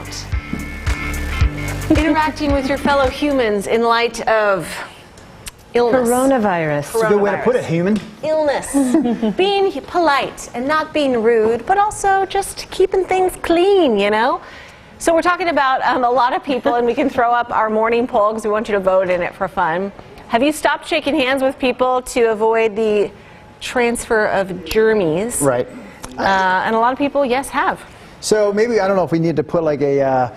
about interacting with your fellow humans in light of illness. Coronavirus. That's a good way to put it, human. Illness. Being polite and not being rude, but also just keeping things clean, you know? So we're talking about a lot of people, and we can throw up our morning poll because we want you to vote in it for fun. Have you stopped shaking hands with people to avoid the transfer of germies? Right. And a lot of people, yes, have. So maybe, I don't know if we need to put like a,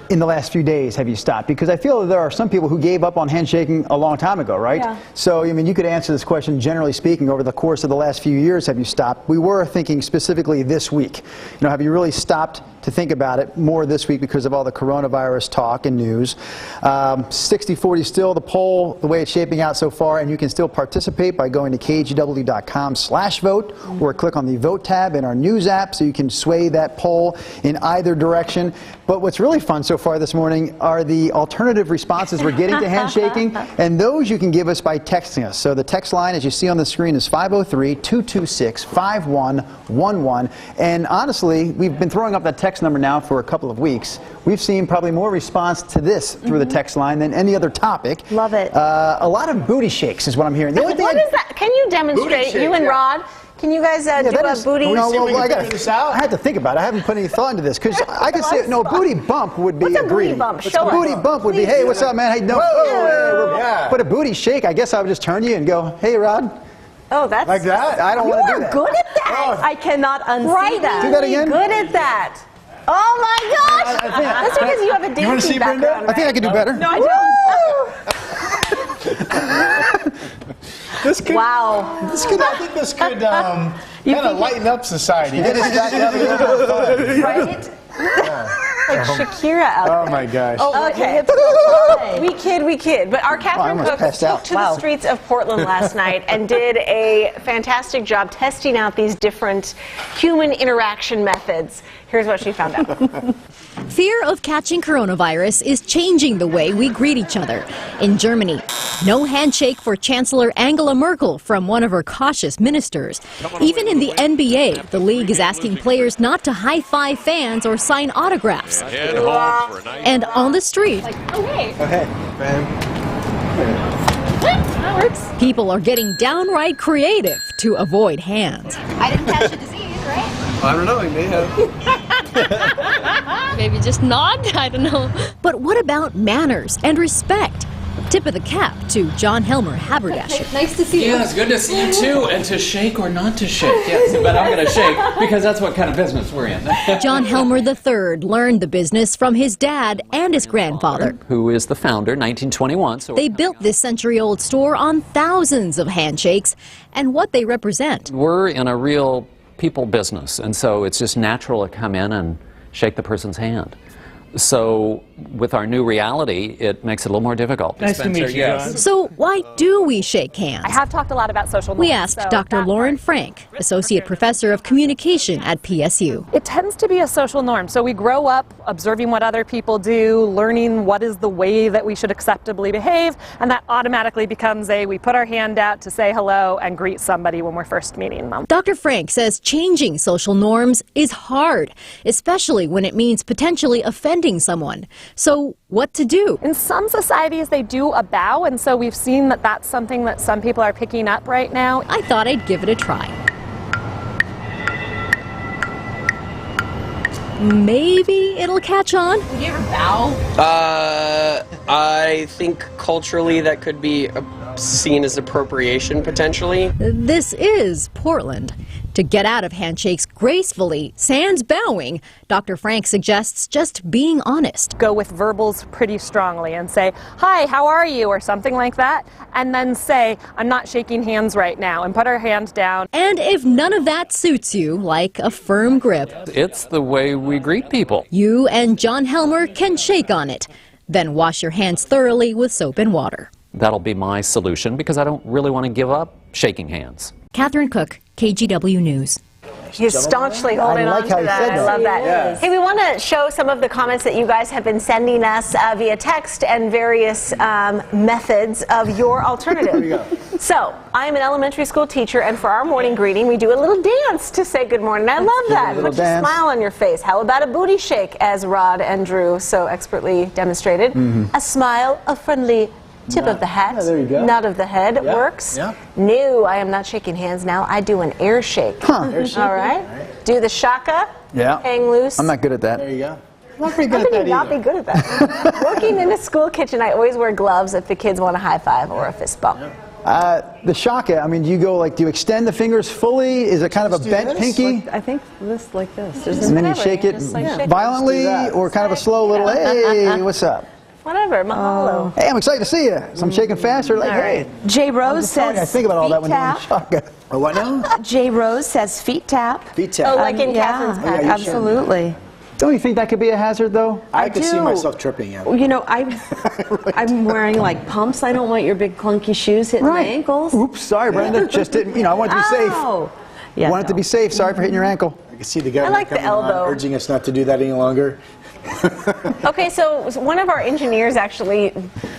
in the last few days, have you stopped? Because I feel that there are some people who gave up on handshaking a long time ago, right? Yeah. So, I mean, you could answer this question generally speaking, over the course of the last few years, have you stopped? We were thinking specifically this week. You know, have you really stopped to think about it more this week because of all the coronavirus talk and news? 60-40 still the poll, the way it's shaping out so far, and you can still participate by going to kgw.com/vote or click on the vote tab in our news app so you can sway that poll in either direction. But what's really fun so far this morning are the alternative responses we're getting to handshaking, and those you can give us by texting us. So the text line, as you see on the screen, is 503-226-5111. And honestly, we've been throwing up that text number now for a couple of weeks. We've seen probably more response to this through the text line than any other topic. Love it. A lot of booty shakes is what I'm hearing. The only thing What is that? Can you demonstrate, you and Rod? Can you guys do a booty? No, well, I had to think about it. I haven't put any thought into this because I could say no. Booty bump would be What's a agreed. booty bump? Show A booty us. bump would be, hey, what's up, man? Hey, no. Yeah. But a booty shake, I guess I would just turn to you and go, hey, Rod. Oh, that's Like that? I don't want to do that. good at that. I cannot unsee that. Do that again. Good at that. Oh my gosh! That's because you have a wanna see dancing Brenda? background. I think I could do better. No, I don't. Wow. I think this could kind of lighten up society. Get us back up. Right? Like Shakira out there. Oh my gosh. Oh, okay. We kid. But our Catherine almost Cook passed out. took to the streets of Portland last night and did a fantastic job testing out these different human interaction methods. Here's what she found out. Fear of catching coronavirus is changing the way we greet each other. In Germany, no handshake for Chancellor Angela Merkel from one of her cautious ministers. Even in the NBA, the league is asking players not to high-five fans or sign autographs. And on the street, That works. people are getting downright creative to avoid hands. I didn't catch the disease, right? I don't know, he may have. Maybe just nod? I don't know. But what about manners and respect? Tip of the cap to John Helmer, haberdasher. Nice to see you. Yeah, it's good to see you too. And to shake or not to shake. Yes, but I'm going to shake because that's what kind of business we're in. John Helmer III learned the business from his dad and his grandfather, who is the founder, 1921. So they built this century-old store on thousands of handshakes and what they represent. we're in a real people business, and so it's just natural to come in and shake the person's hand. So with our new reality, it makes it a little more difficult. Nice to meet you, John. So why do we shake hands? I have talked a lot about social norms. We asked Dr. Lauren Frank, Associate Professor of Communication at PSU. It tends to be a social norm. So we grow up observing what other people do, learning what is the way that we should acceptably behave, and that automatically becomes we put our hand out to say hello and greet somebody when we're first meeting them. Dr. Frank says changing social norms is hard, especially when it means potentially offending someone. So what to do? In some societies, they do a bow, and so we've seen that that's something that some people are picking up right now. I thought I'd give it a try. Maybe it'll catch on. Would you ever bow? I think culturally that could be seen as appropriation potentially. This is Portland. To get out of handshakes gracefully, sans bowing, Dr. Frank suggests just being honest. Go with verbals pretty strongly and say, hi, how are you, or something like that, and then say, I'm not shaking hands right now, and put our hand down. And if none of that suits you, like a firm grip, It's the way we greet people. you and John Helmer can shake on it. Then wash your hands thoroughly with soap and water. That'll be my solution because I don't really want to give up shaking hands. Catherine Cook, KGW News. He's staunchly holding I like on how to he that. said I that. love that. Yes. Hey, we want to show some of the comments that you guys have been sending us via text and various methods of your alternative. There you go. So, I'm an elementary school teacher, and for our morning greeting, we do a little dance to say good morning. I love that. little Puts a dance. smile on your face. How about a booty shake, as Rod and Drew so expertly demonstrated? A smile, a friendly tip of the hat, Yeah, there you go. nod of the head works. Yeah. No, I am not shaking hands now. I do an air shake. Air shake. All right. Do the shaka. Yeah. Hang loose. I'm not good at that. There you go. I'm not pretty good How at can that you not either. be good at that? Working in a school kitchen, I always wear gloves if the kids want a high five or a fist bump. The shaka, I mean, do you extend the fingers fully? Is it kind of a Just do bent this, pinky? I think this like this. And then you whatever, shake it just like shake it. violently, Let's do that. or kind of a slow little, hey, what's up? Whatever, mahalo. Hey, I'm excited to see you. So I'm shaking faster, like, All right. hey. Jay I'm Rose just telling you, I says think about all that feet when doing tap. shaka. Oh, what now? Jay Rose says feet tap. Feet tap. Oh, like in Catherine's yeah, pattern. absolutely. Don't you think that could be a hazard, though? I could see do. myself tripping. Yeah. You know, I'm wearing like pumps. I don't want your big clunky shoes hitting my ankles. Oops, sorry, Brenda. Just didn't, I want it to be safe. Oh. Yeah, Want it to be safe. Sorry for hitting your ankle. I can see the government like the coming on, elbow. urging us not to do that any longer. Okay, so one of our engineers actually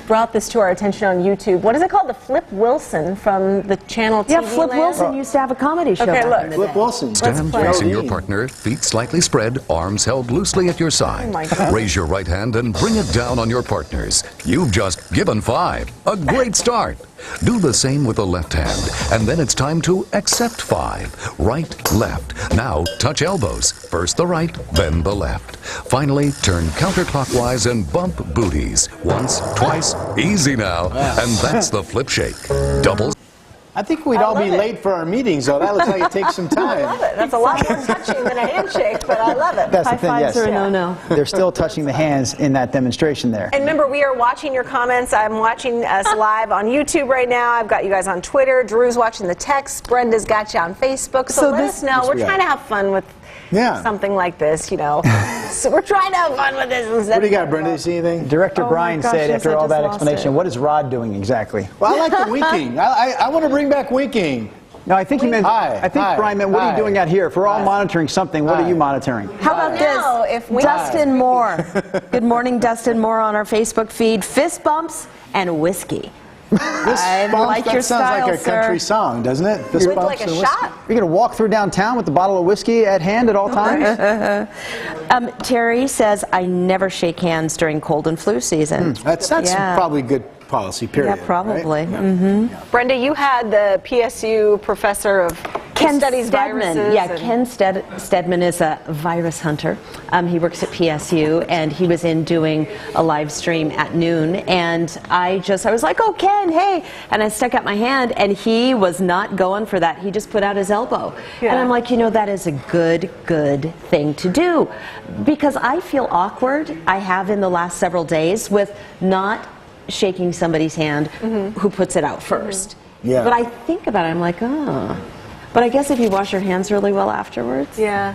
brought this to our attention on YouTube. What is it called? The Flip Wilson from the channel TV Yeah, Flip land? Wilson used to have a comedy show Okay, back look. in the Flip day. Wilson. Stand play. facing your Geraldine. partner, feet slightly spread, arms held loosely at your side. Oh my God. Raise your right hand and bring it down on your partner's. You've just given 5. A great start. Do the same with the left hand, and then it's time to accept 5. Right, left. Now touch elbows. First the right, then the left. Finally, turn counterclockwise and bump booties. Once, twice, easy now. And that's the flip shake. Double. I think we'd all be love it. late for our meetings, though. That looks like it takes some I love time. it. That's a lot more touching than a handshake, but I love it. That's High the thing, fives yes. are a no-no. They're still touching the hands in that demonstration there. And remember, we are watching your comments. I'm watching us live on YouTube right now. I've got you guys on Twitter. Drew's watching the text. Brenda's got you on Facebook. So let us know. We're we are. trying to have fun with something like this, So we're trying to have fun with this. What do you got, Brenda? You see anything? Director Oh my Brian gosh, said, yes, after I all just that lost explanation, it. what is Rod doing exactly? Well, I like the winking. I want to bring back winking. No, I think he meant, Hi, I think hi, Brian meant, what are you hi. doing out here? If we're all Hi. monitoring something, what are Hi. you monitoring? How about Now, this? if we- Dustin Moore. Good morning, Dustin Moore on our Facebook feed. Fist bumps and whiskey. This I bumps, like that your sounds style, like a sir. country song, doesn't it? Fist With bumps like a and whiskey. shot. You're going to walk through downtown with a bottle of whiskey at hand at all times? Terry says, I never shake hands during cold and flu season. That's Yeah. probably good policy, period. Yeah, probably. Right? Brenda, you had the PSU professor of Ken studies Stedman. viruses. Yeah, and- Ken Stedman is a virus hunter. He works at PSU, and he was in doing a live stream at noon. And I was like, oh, Ken, hey. And I stuck out my hand, and he was not going for that. He just put out his elbow. Yeah. And I'm like, that is a good thing to do. Because I feel awkward, I have in the last several days, with not shaking somebody's hand who puts it out first. Yeah. But I think about it, I'm like, oh. But I guess if you wash your hands really well afterwards. Yeah.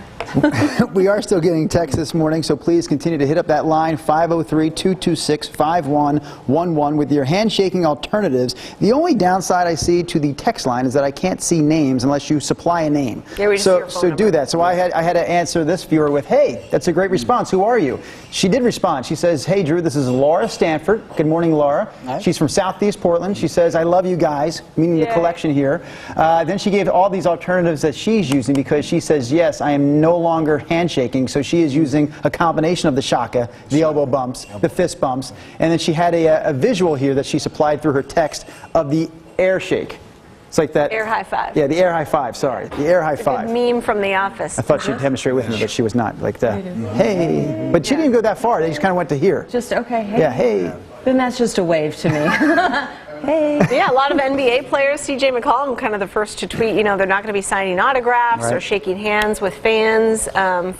We are still getting texts this morning, so please continue to hit up that line, 503-226-5111, with your handshaking alternatives. The only downside I see to the text line is that I can't see names unless you supply a name. Yeah, we just see your phone so do number. that. So I had to answer this viewer with, hey, that's a great response. Who are you? She did respond. She says, hey, Drew, this is Laura Stanford. Good morning, Laura. Hi. She's from Southeast Portland. She says, I love you guys, meaning the Yay. collection here. Then she gave all these alternatives that she's using because she says, yes, I am no longer handshaking, so she is using a combination of the shaka, the elbow bumps, the fist bumps, and then she had a visual here that she supplied through her text of the air shake. It's like that. Air high five. Yeah, the air high five, sorry. The air high Good five. meme from The Office. I thought she'd demonstrate with me, but she was not. Like that. Hey. But she didn't go that far. They just kind of went to here. Just, okay, hey. Yeah, hey. Then that's just a wave to me. Hey. Yeah, a lot of NBA players, CJ McCollum, kind of the first to tweet, they're not going to be signing autographs or Right. shaking hands with fans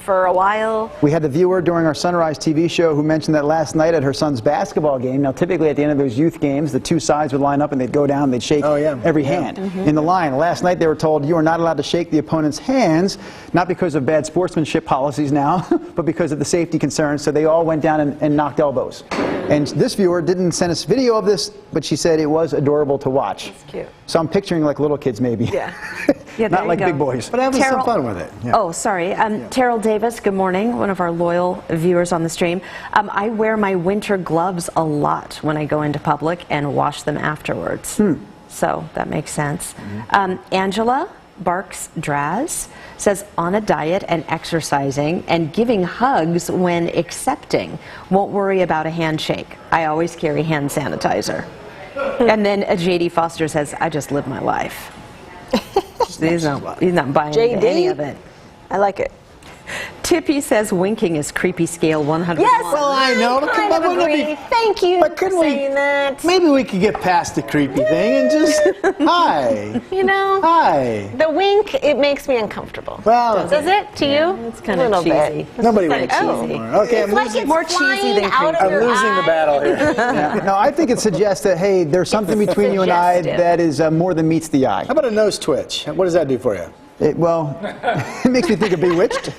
for a while. We had the viewer during our Sunrise TV show who mentioned that last night at her son's basketball game. Now, typically at the end of those youth games, the two sides would line up and they'd go down, they'd shake every hand in the line. Last night they were told you are not allowed to shake the opponent's hands, not because of bad sportsmanship policies now, but because of the safety concerns. So they all went down and knocked elbows. And this viewer didn't send us video of this, but she said it was adorable to watch. That's cute. So I'm picturing like little kids maybe. Yeah. Yeah, not there like you go. big boys. But having Terrell- some fun with it. Yeah. Oh, sorry. Terrell Davis, good morning, one of our loyal viewers on the stream. I wear my winter gloves a lot when I go into public and wash them afterwards. So that makes sense. Angela Barks Draz says, on a diet and exercising and giving hugs when accepting. Won't worry about a handshake. I always carry hand sanitizer. And then JD Foster says, I just live my life. He's not buying JD? any of it. I like it. Tippy says winking is creepy scale 101. Yes, Well, I know, but kind come of on, wouldn't it agree. be- Thank you But couldn't for we- saying that. Maybe we could get past the creepy thing and just, hi. You know, Hi. the wink, it makes me uncomfortable. Well, Does it to you? It's kind a of little cheesy. bit. nobody It's winks like, anymore. oh. Okay, It's I'm like losing, it's More cheesy flying than out of I'm your losing the eye. battle here. Yeah. No, I think it suggests that, hey, there's something between you and I Suggestive. that is more than meets the eye. How about a nose twitch? What does that do for you? Well, it makes me think of Bewitched.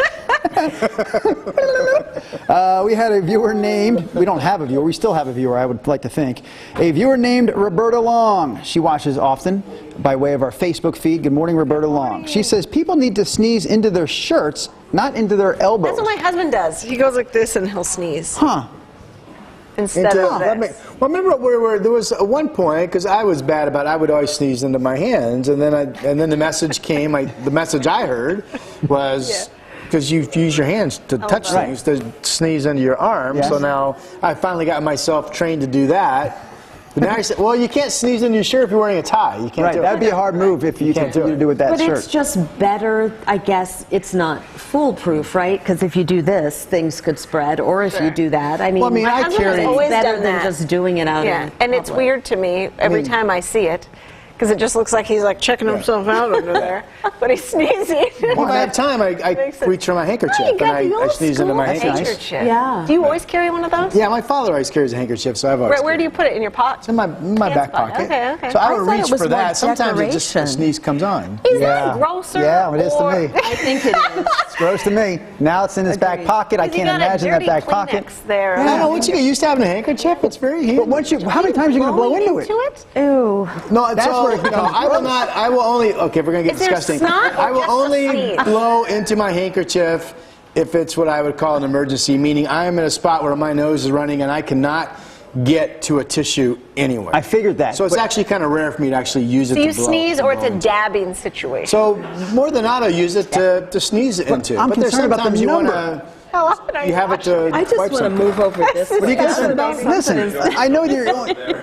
We had a viewer named, we don't have a viewer, we still have a viewer, I would like to think. A viewer named Roberta Long. She watches often by way of our Facebook feed. Good morning, Roberta Long. She says people need to sneeze into their shirts, not into their elbows. That's what my husband does. He goes like this and he'll sneeze Huh. instead of this. Well, remember where there was one point, because I was bad about it, I would always sneeze into my hands, and then the message came. The message I heard was because you use your hands to touch right. things, to sneeze into your arm. Yes. So now I finally got myself trained to do that. But now I said, well, you can't sneeze into your shirt if you're wearing a tie. You can't Right, do that'd it. be a hard move if you can't do continue it. to do with that But shirt. it's just better, I guess. It's not foolproof, right? Because if you do this, things could spread. Or if you do that, I mean, Well, I mean, My I husband has carry. always better done than that. just doing it out Yeah, in and it's public. weird to me every time I see it, because it just looks like he's like checking himself out under there, but he's sneezing. Well, if I have time, I Makes it- reach for my handkerchief Oh, you and got the I old sneeze into my school handkerchief. handkerchief. Yeah. Do you always carry one of those? Yeah, my father always carries a handkerchief, so I've always. Where do you put it? In your pot? It's in my back pocket. Okay, okay. So I I would thought it reach was for more that. Sometimes it just a decoration. sneeze comes on. Is that grosser? Yeah, it is to or- me. I think it is. It's gross to me. Now it's in his back Agreed. pocket. I Because you can't got a imagine that dirty back pocket. Kleenex there. I don't know, once you get used to having a handkerchief, it's very handy. But once you, how many times are you going to blow Blowing into it? Ooh. No, That's so, where it no, becomes I will gross. not. I will only. Okay, if we're gonna get Is there disgusting. snot or I will just only sneeze? blow into my handkerchief if it's what I would call an emergency, meaning I am in a spot where my nose is running and I cannot get to a tissue anywhere. I figured that. So it's but- actually kind of rare for me to actually use it. Do you to blow, sneeze to or it's blow a into. dabbing situation? So more than not, I'll use it to sneeze into. I'm but there's concerned about the sometimes you number. want to. How often are You have it to. I just wipe want to something. move over this. But you can Something listen. is-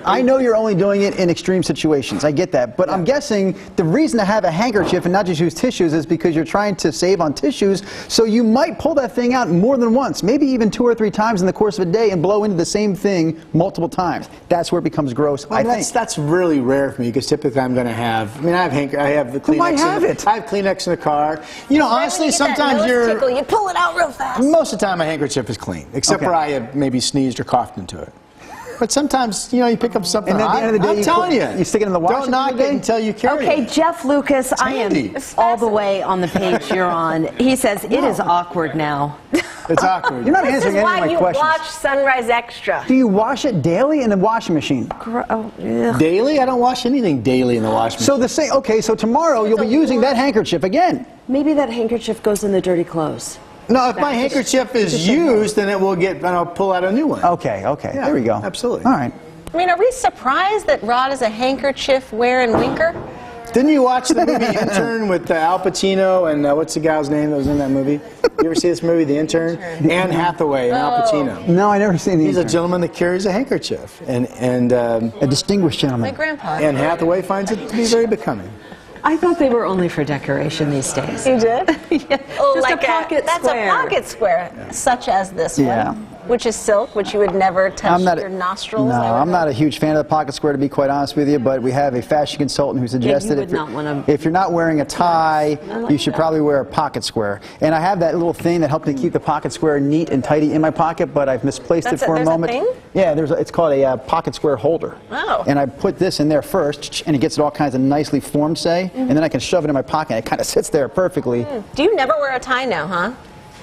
I know you're only doing it in extreme situations. I get that, but I'm guessing the reason to have a handkerchief and not just use tissues is because you're trying to save on tissues. So you might pull that thing out more than once, maybe even 2 or 3 times in the course of a day, and blow into the same thing multiple times. That's where it becomes gross. Well, I think. that's really rare for me because typically I'm going to have. I mean, I have the Kleenex. Why have it? I have Kleenex in the car. You know, honestly, sometimes tickle, you pull it out real fast. Most of the time, my handkerchief is clean, except Okay. where I have maybe sneezed or coughed into it. But sometimes, you know, you pick up something. And at the end of the day, I'm you telling put- you, you stick it in the washer Don't knock every it day? until you carry Okay, it. Jeff Lucas, I handy. am It's all the way on the page you're on. He says it is awkward now. It's awkward. You're not This is answering any why of my you questions. watch Sunrise Extra. Do you wash it daily in the washing machine? Oh, ugh. Daily? I don't wash anything daily in the washing machine. So the same. Okay, so tomorrow you'll be using that handkerchief again. Maybe that handkerchief goes in the dirty clothes. No, if my handkerchief is used, then it will get, and I'll pull out a new one. Okay, Yeah, there we go. absolutely. All right. I mean, are we surprised that Rod is a handkerchief wearing winker? Didn't you watch the movie Intern with Al Pacino and what's the gal's name that was in that movie? You ever see this movie, The Intern? Anne Hathaway and Al Pacino. No, I never seen the. He's a intern. gentleman that carries a handkerchief, and A distinguished My gentleman. grandpa. Anne Hathaway finds it to be very becoming. I thought they were only for decoration these days. You did? Oh, Just like a pocket that's square. a pocket square, such as this Yeah. one, which is silk, which you would never touch your nostrils. No, I'm not a huge fan of the pocket square, to be quite honest with you. But we have a fashion consultant who suggested would not wanna- if you're not wearing a tie, like you should that. probably wear a pocket square. And I have that little thing that helped me keep the pocket square neat and tidy in my pocket, but I've misplaced That's it for there's a moment. thing? Yeah, it's called a pocket square holder. Oh. And I put this in there first, and it gets it all kinds of nicely formed, say, and then I can shove it in my pocket. It kind of sits there perfectly. Do you never wear a tie now, huh?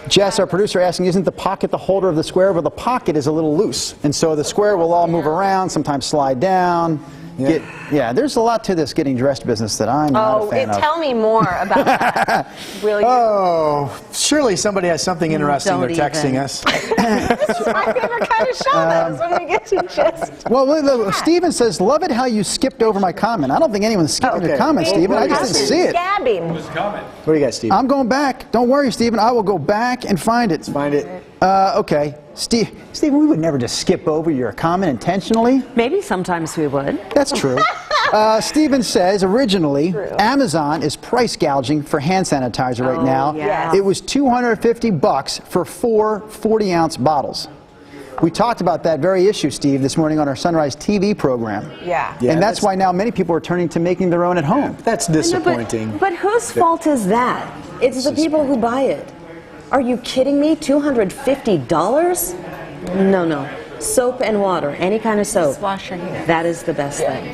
Jess, our producer, asking, isn't the pocket the holder of the square? Well, the pocket is a little loose, and so the square will all move around, sometimes slide down. Yeah, there's a lot to this getting dressed business that I'm not a fan of. Tell me more about that. Will you? Oh, surely somebody has something interesting they're texting us. This is my favorite kind of show, though, is when we get to just... Well, Stephen says, love it how you skipped over my comment. I don't think anyone's skipping your comment, Stephen. I just didn't see it. Gabbing. What do you got, Steve? I'm going back. Don't worry, Stephen. I will go back and find it. Find it. Okay. Stephen, we would never just skip over your comment intentionally. Maybe sometimes we would. That's true. Stephen says, originally, Amazon is price gouging for hand sanitizer right now. Yeah. It was $250 for 4 40-ounce bottles. We talked about that very issue, Steve, this morning on our Sunrise TV program. Yeah. And that's why now many people are turning to making their own at home. That's disappointing. But whose fault is that? It's the people who buy it. Are you kidding me? $250? No. Soap and water, any kind of soap. Just wash your hands. That is the best thing.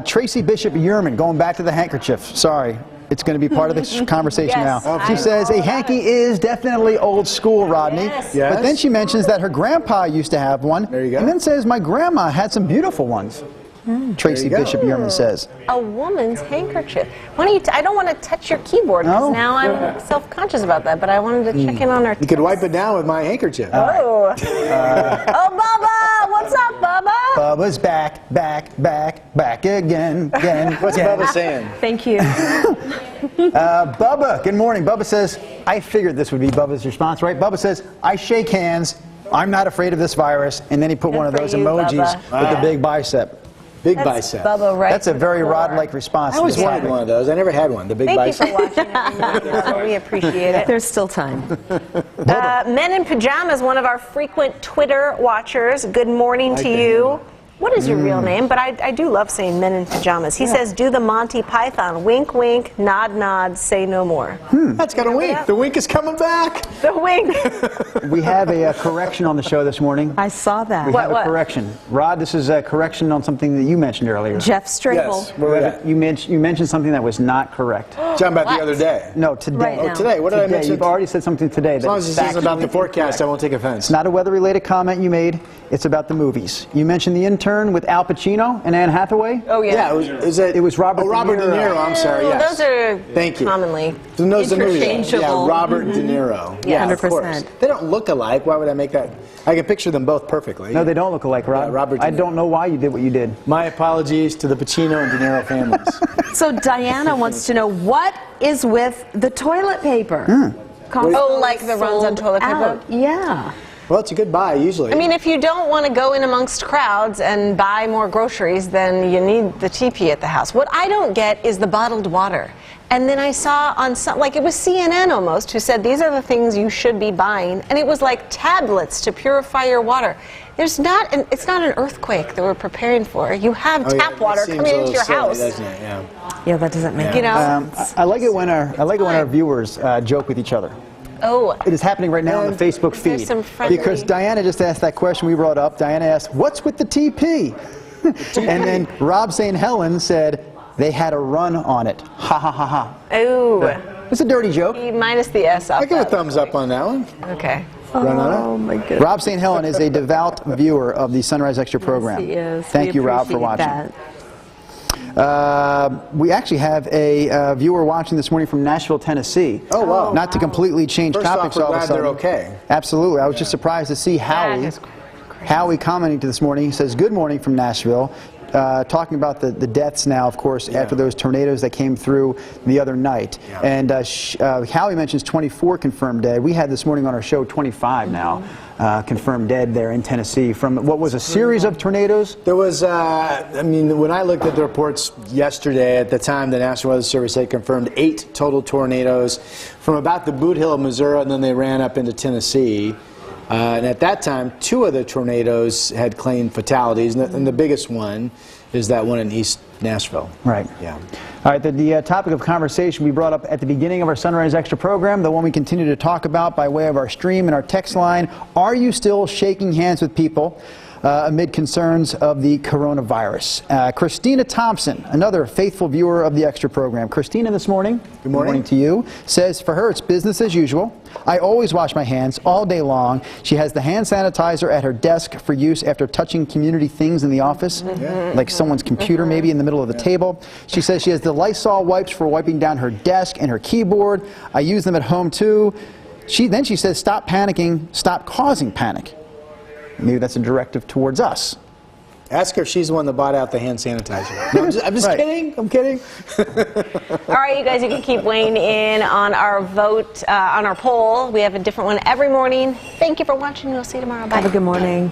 Tracy Bishop Yerman, going back to the handkerchief. Sorry. It's going to be part of this conversation now. She says a hanky is definitely old school, Rodney. Yes. But then she mentions that her grandpa used to have one. There you go. And then says my grandma had some beautiful ones. Tracy Bishop Yerman says. A woman's handkerchief. Why don't you I don't want to touch your keyboard because now I'm self-conscious about that, but I wanted to check in on her. You could wipe it down with my handkerchief. Oh. Oh, Bubba! What's up, Bubba? Bubba's back again. What's Bubba saying? Thank you. Bubba, good morning. Bubba says, I figured this would be Bubba's response, right? Bubba says, I shake hands. I'm not afraid of this virus. And then he put one of those emojis with the big bicep. Big bicep. Bubba, right? That's a very Rod-like response. I always wanted one of those. I never had one. The big bicep. Thank you for watching, everyone. We appreciate it. There's still time. Men in Pajamas, one of our frequent Twitter watchers. Good morning to you. What is your real name? But I do love saying Men in Pajamas. He says, do the Monty Python. Wink, wink, nod, nod, say no more. That's got a wink. The wink is coming back. The wink. We have a correction on the show this morning. I saw that. We have a correction. Rod, this is a correction on something that you mentioned earlier. Jeff Strable. Yes. Where we at? You mentioned something that was not correct. Talking about the other day. No, today. Right now. Oh, today. What did I mention? You've already said something today. As long as it says about the forecast, I won't take offense. It's not a weather-related comment you made. It's about the movies. You mentioned The Intern with Al Pacino and Anne Hathaway. Oh, yeah. Yeah, it was Robert Robert De Niro. I'm sorry, yes. Those are Thank you. commonly Those are movies. interchangeable. Yeah, Robert De Niro. Yeah, of 100%. course. They don't look alike. Why would I make that? I can picture them both perfectly. No, they don't look alike, Rod. Yeah, Robert De I Niro. don't know why you did what you did. My apologies to the Pacino and De Niro families. So Diana wants to know, what is with the toilet paper? Oh, like the runs on toilet paper? Out. Yeah. Well, it's a good buy, usually. I mean, if you don't want to go in amongst crowds and buy more groceries, then you need the TP at the house. What I don't get is the bottled water. And then I saw on some, like it was CNN almost, who said these are the things you should be buying. And it was like tablets to purify your water. It's not an earthquake that we're preparing for. You have tap water coming into your house. Doesn't it? Yeah, that doesn't make You know? I like it when our viewers joke with each other. Oh. It is happening right now on the Facebook There's feed. some friendly- Because Diana just asked that question we brought up. Diana asked, what's with the TP? And then Rob St. Helen said, they had a run on it. Ha ha ha ha. Oh. It's a dirty joke. Minus the S off I give a that. thumbs up on that one. Okay. Run on it. Oh my goodness. Rob St. Helen is a devout viewer of the Sunrise Extra program. He is. Thank you, Rob, for watching. We actually have a viewer watching this morning from Nashville, Tennessee. Oh, wow. Not to completely change First topics off, we're all of a glad sudden. they're okay. Absolutely. I was just surprised to see Howie. That is Howie commenting to this morning. He says, good morning from Nashville. Talking about the deaths now, of course, after those tornadoes that came through the other night. Yeah. And Howie mentions 24 confirmed dead. We had this morning on our show 25 now confirmed dead there in Tennessee from what was a series of tornadoes. There was, I mean, when I looked at the reports yesterday, at the time the National Weather Service had confirmed 8 total tornadoes from about the Boot Hill of Missouri, and then they ran up into Tennessee. And at that time, 2 of the tornadoes had claimed fatalities, and the biggest one is that one in East Nashville. Right. Yeah. All right, the topic of conversation we brought up at the beginning of our Sunrise Extra program, the one we continue to talk about by way of our stream and our text line, are you still shaking hands with people? amid concerns of the coronavirus. Christina Thompson, another faithful viewer of the Extra program. Christina this morning, good morning to you, says for her it's business as usual. I always wash my hands all day long. She has the hand sanitizer at her desk for use after touching community things in the office, like someone's computer maybe in the middle of the table. She says she has the Lysol wipes for wiping down her desk and her keyboard. I use them at home too. Then she says stop panicking, stop causing panic. Maybe that's a directive towards us. Ask her if she's the one that bought out the hand sanitizer. No, I'm just kidding. I'm kidding. All right, you guys, you can keep weighing in on our vote, on our poll. We have a different one every morning. Thank you for watching. We'll see you tomorrow. Bye. Have a good morning.